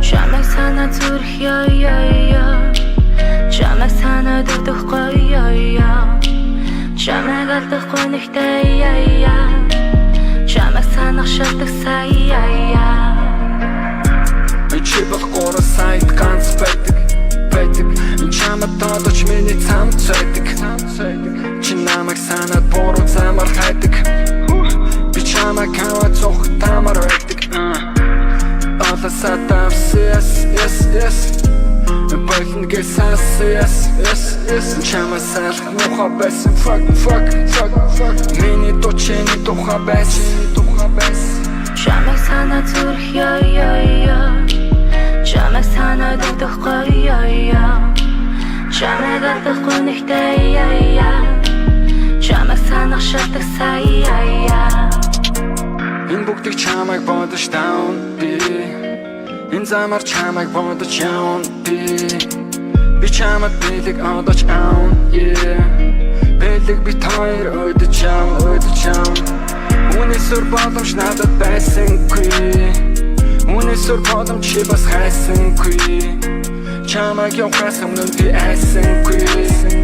Чамайг санаа зүрх чамайг санаа дутхгүй чамайг алдахгүй нэгтэй чамайг санах шалтгаан сая чи болохгүй сайт ганц байдаг чамайг додож миний цамд цайдаг чи намайг санаад буруу замаар хайдаг би чамайг хаваа цох тамаар байдаг Сатав yes Бэлэн гэсас yes Чамайг салах муха байсан fuck Миний дочины духа байсан Чамайг санаа зүрх чамайг санаа дутхгүй чамайг алдахгүй нэгтэй чамайг санах шалтгаан сая Энэ бүгдийг чамайг бодож down Энэ замаар чамайг бодож явна би чамайг бэлэг одож аун бэлэг бит хоёр өдөж явна Үнэсүр боломж надад байсангүй Үнэсүр боломж чи бас хайсангүй Чамайг явахаас өмнө би айсангүй